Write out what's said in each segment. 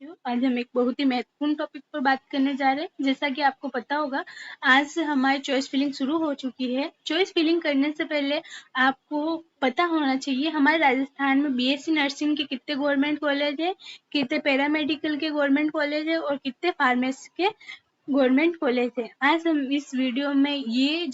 आज हम एक बहुत ही महत्वपूर्ण टॉपिक पर बात करने जा रहे हैं। जैसा कि आपको पता होगा, आज से हमारी चॉइस फिलिंग शुरू हो चुकी है। चॉइस फिलिंग करने से पहले आपको पता होना चाहिए हमारे राजस्थान में बीएससी नर्सिंग के कितने गवर्नमेंट कॉलेज है, कितने पैरामेडिकल के गवर्नमेंट कॉलेज है और कितने फार्मेसी के गवर्नमेंट कॉलेज है। आज हम इस वीडियो में ये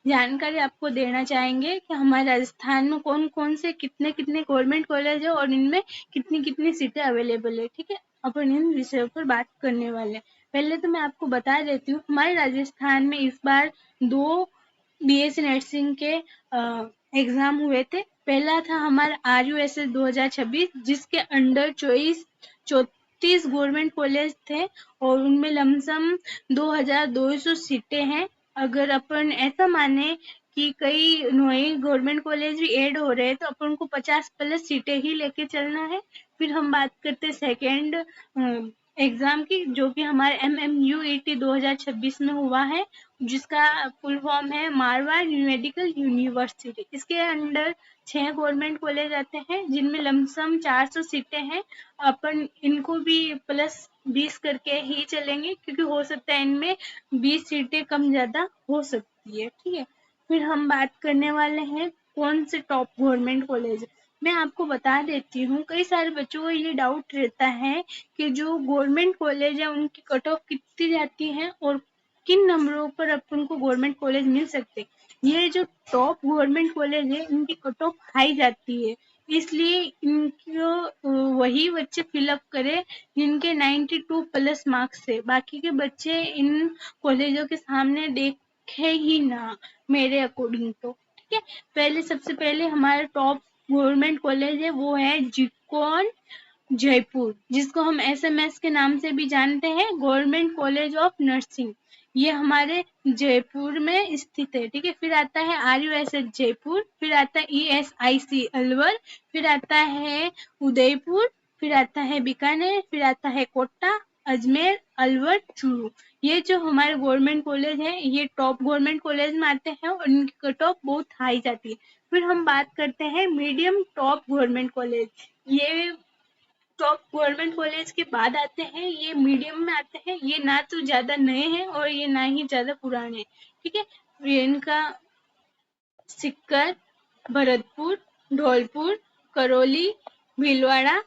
जानकारी आपको देना चाहेंगे कि हमारे राजस्थान में कौन कौन से कितने कितने गवर्नमेंट कॉलेज है और इनमें कितनी कितनी सीटें अवेलेबल है। ठीक है, अपन इन विषयों पर बात करने वाले हैं। पहले तो मैं आपको बता देती हूँ, हमारे राजस्थान में इस बार 2 बीएससी नर्सिंग के एग्जाम हुए थे। पहला था हमारा RUSS 2026, जिसके अंडर 34 गवर्नमेंट कॉलेज थे और उनमें लमसम 2200 सीटें हैं। अगर अपन ऐसा माने कि कई नए गवर्नमेंट कॉलेज भी ऐड हो रहे हैं तो अपन को 50+ सीटें ही लेके चलना है। फिर हम बात करते हैं सेकेंड एग्जाम की, जो कि हमारे MMUET 2026 में हुआ है, जिसका फुल फॉर्म है मारवाड़ मेडिकल यूनिवर्सिटी। इसके अंडर 6 गवर्नमेंट कॉलेज आते हैं जिनमें लमसम 400 सीटें हैं। अपन इनको भी +20 करके ही चलेंगे, क्योंकि हो सकता है इनमें 20 सीटें कम ज्यादा हो सकती है। ठीक है, फिर हम बात करने वाले हैं कौन से टॉप गवर्नमेंट कॉलेज। मैं आपको बता देती हूँ, कई सारे बच्चों को ये डाउट रहता है कि जो गवर्नमेंट कॉलेज है उनकी कट ऑफ कितनी जाती है और किन नंबरों पर अपन को गवर्नमेंट कॉलेज मिल सकते। ये जो टॉप गवर्नमेंट कॉलेज है इनकी कट ऑफ हाई जाती है, इसलिए इनको वही बच्चे फिलअप करें जिनके 92+ मार्क्स है। बाकी के बच्चे इन कॉलेजों के सामने देखे ही ना, मेरे अकॉर्डिंग तो। ठीक है, सबसे पहले हमारा टॉप गवर्नमेंट कॉलेज है, वो है जिकॉन जयपुर, जिसको हम SMS के नाम से भी जानते हैं, गवर्नमेंट कॉलेज ऑफ नर्सिंग। ये हमारे जयपुर में स्थित है। ठीक है, फिर आता है RUSS जयपुर, फिर आता है ESIC अलवर, फिर आता है उदयपुर, फिर आता है बीकानेर, फिर आता है कोटा, अजमेर, अलवर, चूरू। ये जो हमारे गवर्नमेंट कॉलेज है ये टॉप गवर्नमेंट कॉलेज में आते हैं और इनकी कट ऑफ बहुत हाई जाती है। फिर हम बात करते हैं मीडियम टॉप गवर्नमेंट कॉलेज। ये टॉप गवर्नमेंट कॉलेज के बाद आते हैं, ये मीडियम में आते हैं। ये ना तो ज्यादा नए हैं और ये ना ही ज्यादा पुराने हैं। ठीक है, ये इनका सिक्कर, भरतपुर, धौलपुर, करौली, भीलवाड़ा,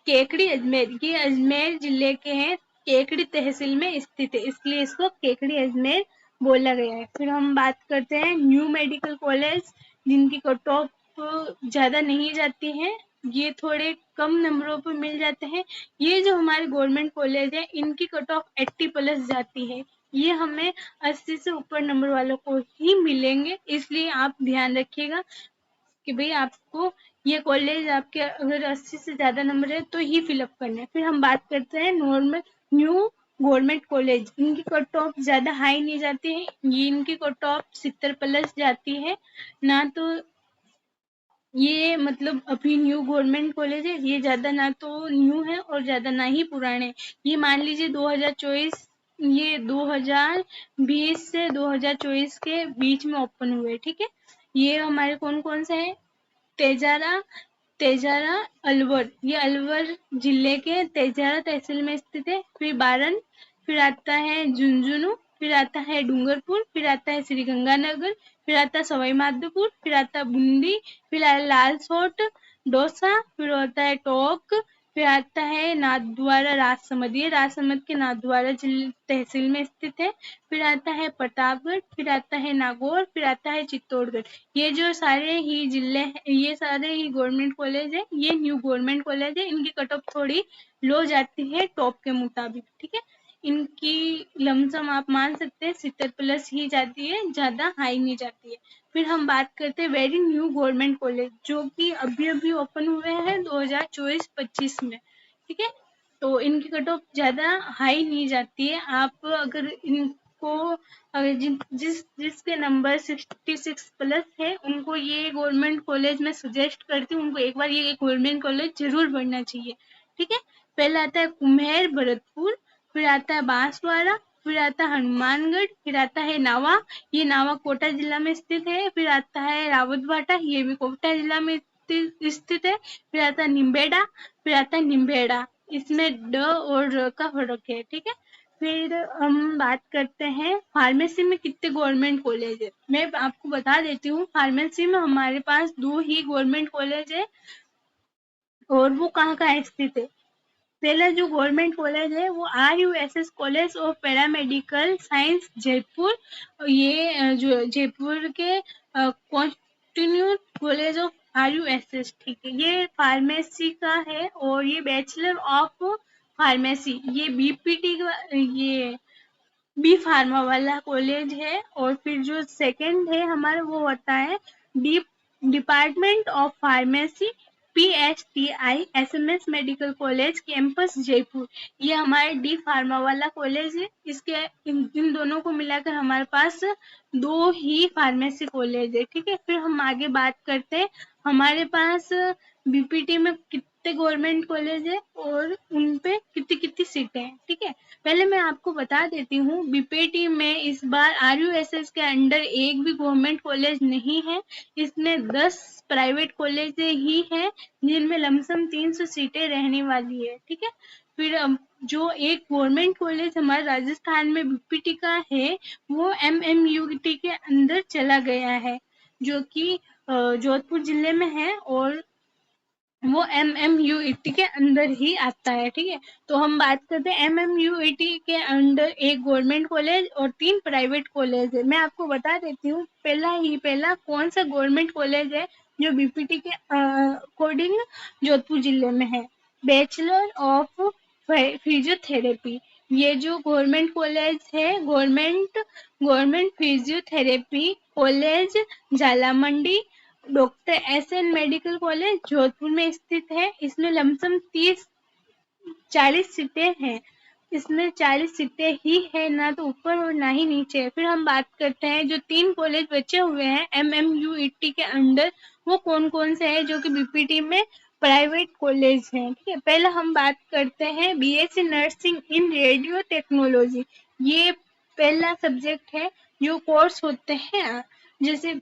केकड़ी, अजमेर। ये अजमेर जिले के हैं, केकड़ी तहसील में स्थित है, इसलिए इसको केकड़ी अजमेर बोला गया है। फिर हम बात करते हैं न्यू मेडिकल कॉलेज, जिनकी कट ऑफ ज्यादा नहीं जाती है, ये थोड़े कम नंबरों पर मिल जाते हैं। ये जो हमारे गवर्नमेंट कॉलेज है इनकी कट ऑफ 80+ जाती है। ये हमें 80 से ऊपर नंबर वालों को ही मिलेंगे, इसलिए आप ध्यान रखिएगा कि भाई आपको ये कॉलेज आपके अगर 80 से ज्यादा नंबर है तो ही फिलअप करना है। फिर हम बात करते हैं नॉर्मल न्यू गवर्नमेंट कॉलेज। इनकी कट ऑफ ज्यादा हाई नहीं जाती है, ये इनकी कट ऑफ 70+ जाती है। ना तो ये मतलब अभी न्यू गवर्नमेंट कॉलेज है, ये ज्यादा ना तो न्यू है और ज्यादा ना ही पुराने। ये मान लीजिए 2024, ये 2020 से 2024 के बीच में ओपन हुए। ठीक है, ये हमारे कौन कौन से हैं, तेजारा तेजारा अलवर, ये अलवर जिले के तेजारा तहसील में स्थित है। फिर बारन, फिर आता है झुंझुनू, फिर आता है डूंगरपुर, फिर आता है श्री गंगानगर, फिर आता है सवाई माधोपुर, फिर आता है बूंदी, फिर आता है लालसोट, डोसा, फिर होता है टोंक, फिर आता है नाथद्वारा राजसमंद, ये राजसमंद के नाथद्वारा तहसील में स्थित है। फिर आता है प्रतापगढ़, फिर आता है नागौर, फिर आता है चित्तौड़गढ़। ये जो सारे ही जिले हैं, ये सारे ही गवर्नमेंट कॉलेज है, ये न्यू गवर्नमेंट कॉलेज है। इनकी कट ऑफ थोड़ी लो जाती है टॉप के मुताबिक। ठीक है, इनकी लमसम आप मान सकते हैं 70+ ही जाती है, ज्यादा हाई नहीं जाती है। फिर हम बात करते हैं वेरी न्यू गवर्नमेंट कॉलेज, जो कि अभी अभी ओपन हुए हैं 2024-25 में। ठीक है, तो इनकी कट ऑफ ज्यादा हाई नहीं जाती है। आप अगर इनको अगर जिसके नंबर 66+ है उनको ये गवर्नमेंट कॉलेज में सजेस्ट करती हूँ, उनको एक बार ये गवर्नमेंट कॉलेज जरूर पढ़ना चाहिए। ठीक है, पहला आता है कुम्हेर भरतपुर, फिर आता है बांसवाड़ा, फिर आता है हनुमानगढ़, फिर आता है नावा, ये नावा कोटा जिला में स्थित है। फिर आता है रावतभाटा, ये भी कोटा जिला में स्थित है। फिर आता है निम्बेड़ा, फिर आता है निम्बेड़ा, इसमें ड और र का फर्क है, ठीक है। फिर हम बात करते हैं फार्मेसी में कितने गवर्नमेंट कॉलेज है। मैं आपको बता देती हूँ, फार्मेसी में हमारे पास 2 ही गवर्नमेंट कॉलेज है और वो कहाँ कहाँ स्थित है। पहला जो गवर्नमेंट कॉलेज है वो RUSS college of paramedical science Jaipur. ये जो जयपुर के कॉन्टिन्यू कॉलेज ऑफ RUSS, ठीक है। ये फार्मेसी का है और ये बैचलर ऑफ फार्मेसी, ये BPT का, ये बी फार्मा वाला कॉलेज है। और फिर जो सेकंड है हमारा वो होता है D department of pharmacy PSTI SMS medical college campus Jaipur. ये हमारे डी फार्मा वाला कॉलेज है। इसके इन दोनों को मिलाकर हमारे पास 2 ही फार्मेसी कॉलेज है, ठीक है। फिर हम आगे बात करते हैं हमारे पास BPT में कितने गवर्नमेंट कॉलेज है और उन पे कितनी कितनी सीटें हैं, ठीक है। पहले मैं आपको बता देती हूँ BPT में इस बार RUSS के अंडर एक भी गवर्नमेंट कॉलेज नहीं है। इसमें 10 प्राइवेट कॉलेज ही हैं जिनमें लमसम 300 सीटें रहने वाली है, ठीक है। फिर जो एक गवर्नमेंट कॉलेज हमारे राजस्थान में BPT का है वो MMUT के अंदर चला गया है, जो कि जोधपुर जिले में है और वो MMUET के अंदर ही आता है, ठीक है। तो हम बात करते हैं MMUET के अंडर एक गवर्नमेंट कॉलेज और 3 प्राइवेट कॉलेज है। मैं आपको बता देती हूँ पहला कौन सा गवर्नमेंट कॉलेज है जो BPT के अकॉर्डिंग जोधपुर जिले में है। बैचलर ऑफ फिजियोथेरेपी, ये जो गवर्नमेंट कॉलेज है government physiotherapy college Jhalamandi doctor SN medical college Jodhpur में स्थित है। इसमें लमसम 40 सीटें हैं। इसमें 40 सीटें ही है, ना तो ऊपर और ना ही नीचे। फिर हम बात करते हैं जो 3 कॉलेज बचे हुए हैं MMUET के अंडर, वो कौन कौन से हैं जो कि BPT में प्राइवेट कॉलेज हैं, ठीक है। पहला हम बात करते हैं BSc नर्सिंग इन रेडियो टेक्नोलॉजी। ये पहला सब्जेक्ट है जो कोर्स होते हैं। जैसे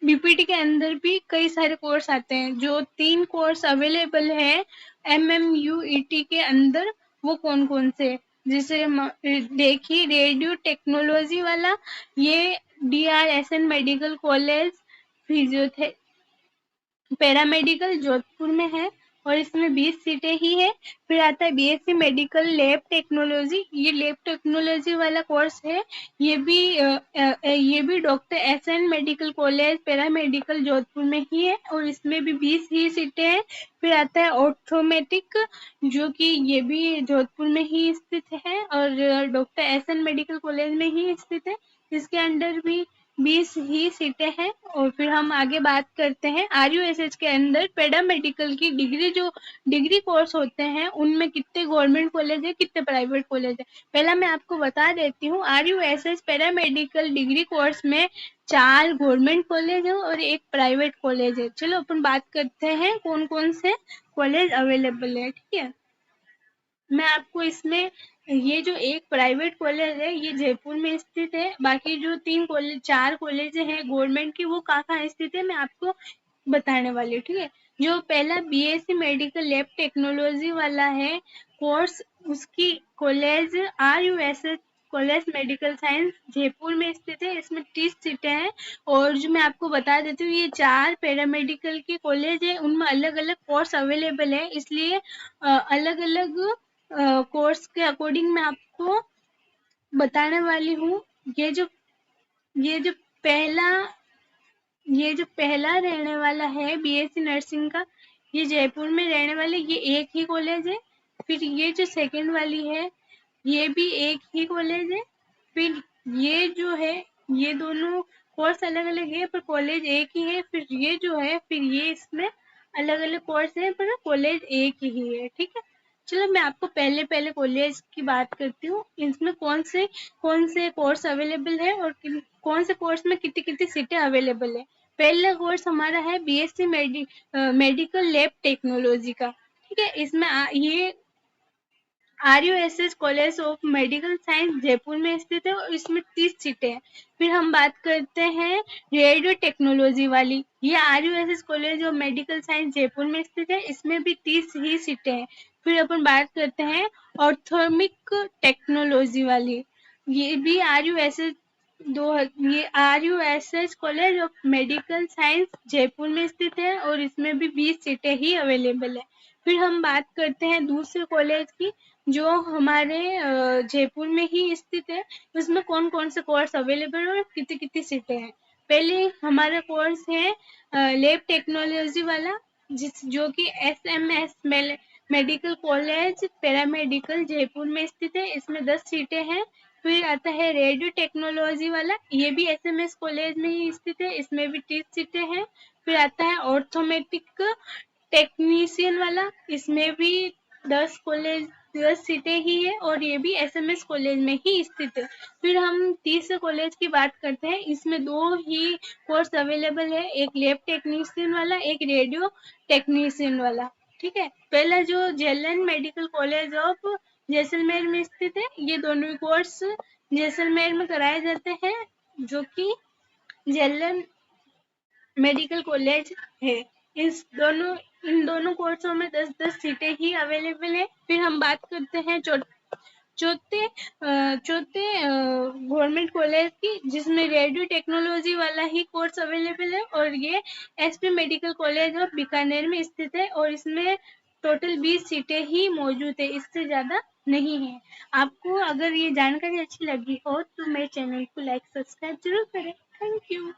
BPT के अंदर भी कई सारे कोर्स आते हैं। जो 3 कोर्स अवेलेबल है MMUET के अंदर वो कौन कौन से, जैसे देखिए रेडियो टेक्नोलॉजी वाला ये DRSN medical college physiotherapy paramedical Jodhpur में है और इसमें 20 सीटें ही है। फिर आता है BSc मेडिकल लैब टेक्नोलॉजी, ये लैब टेक्नोलॉजी वाला कोर्स है। ये भी doctor SN medical college paramedical Jodhpur में ही है और इसमें भी 20 ही सीटें हैं। फिर आता है ऑर्थोमेटिक, जो कि ये भी जोधपुर में ही स्थित है और डॉक्टर SN मेडिकल कॉलेज में ही स्थित है। इसके अंडर भी 20 ही सीटें हैं। और फिर हम आगे बात करते हैं RUSS के अंदर पैरामेडिकल की डिग्री कोर्स होते हैं उनमें कितने गवर्नमेंट कॉलेज है कितने प्राइवेट कॉलेज है। पहला मैं आपको बता देती हूँ RUSS पैरामेडिकल डिग्री कोर्स में 4 गवर्नमेंट कॉलेज है और 1 प्राइवेट कॉलेज है। चलो अपन बात करते हैं कौन कौन से कॉलेज अवेलेबल है, ठीक है। मैं आपको इसमें ये जो एक प्राइवेट कॉलेज है ये जयपुर में स्थित है। बाकी जो 4 कॉलेज है गवर्नमेंट की वो कहाँ स्थित है मैं आपको बताने वाली हूँ, ठीक है। जो पहला BSc मेडिकल लैब टेक्नोलॉजी वाला है कोर्स, उसकी college RUSS college medical science Jaipur में स्थित है। इसमें 30 सीटें हैं। और जो मैं आपको बता देती हूँ ये 4 पैरामेडिकल के कॉलेज है उनमें अलग अलग कोर्स अवेलेबल है, इसलिए अलग अलग कोर्स के अकॉर्डिंग मैं आपको बताने वाली हूँ। ये जो ये जो पहला ये जो पहला रहने वाला है BSc नर्सिंग का, ये जयपुर में रहने वाले ये एक ही कॉलेज है। फिर ये जो सेकंड वाली है ये भी एक ही कॉलेज है। फिर ये जो है ये दोनों कोर्स अलग अलग है पर कॉलेज एक ही है। फिर ये जो है फिर ये इसमें अलग अलग कोर्स है पर कॉलेज एक ही है, ठीक है। चलो मैं आपको पहले कॉलेज की बात करती हूँ, इसमें कौन से कोर्स अवेलेबल है और कौन से कोर्स में कितनी कितनी सीटें अवेलेबल है। पहला कोर्स हमारा है BSc मेडिकल लैब टेक्नोलॉजी का, ठीक है। इसमें ये RUSS college of medical science Jaipur में स्थित है और इसमें 30 सीटें हैं। फिर हम बात करते हैं रेडियो टेक्नोलॉजी वाली, ये RUSS college of medical science Jaipur में स्थित है। इसमें भी 30 ही सीटें हैं। फिर अपन बात करते हैं ऑर्थोमिक टेक्नोलॉजी वाली, ये भी RUSS college of medical science Jaipur में स्थित है और इसमें भी 20 सीटें ही अवेलेबल है। फिर हम बात करते हैं दूसरे कॉलेज की जो हमारे जयपुर में ही स्थित है, उसमें कौन कौन से कोर्स अवेलेबल है और कितनी कितनी सीटें हैं। पहले हमारा कोर्स है लैब टेक्नोलॉजी वाला, जो कि SMS medical college paramedical Jaipur में स्थित है, इसमें 10 सीटें हैं। फिर आता है रेडियो टेक्नोलॉजी वाला, ये भी SMS कॉलेज में ही स्थित है, इसमें भी 30 सीटें हैं। फिर आता है ऑर्थोमेटिक टेक्नीशियन वाला, इसमें भी 10 सीटें ही है और ये भी SMS कॉलेज में ही स्थित है। फिर हम तीसरे कॉलेज की बात करते हैं, इसमें 2 ही कोर्स अवेलेबल है, एक लैब टेक्नीशियन वाला, एक रेडियो टेक्नीशियन वाला। ठीक है, पहला जो JLN medical college of Jaisalmer में स्थित है, ये दोनों कोर्स जैसलमेर में कराए जाते हैं, जो कि जेएलएन मेडिकल कॉलेज है। इन दोनों कोर्सों में 10-10 सीटें ही अवेलेबल है। फिर हम बात करते हैं चौथे गवर्नमेंट कॉलेज की, जिसमें रेडियो टेक्नोलॉजी वाला ही कोर्स अवेलेबल है और ये SP medical college of Bikaner में स्थित है और इसमें टोटल 20 सीटें ही मौजूद है, इससे ज्यादा नहीं है। आपको अगर ये जानकारी अच्छी लगी हो तो मेरे चैनल को लाइक सब्सक्राइब जरूर करें। Thank you.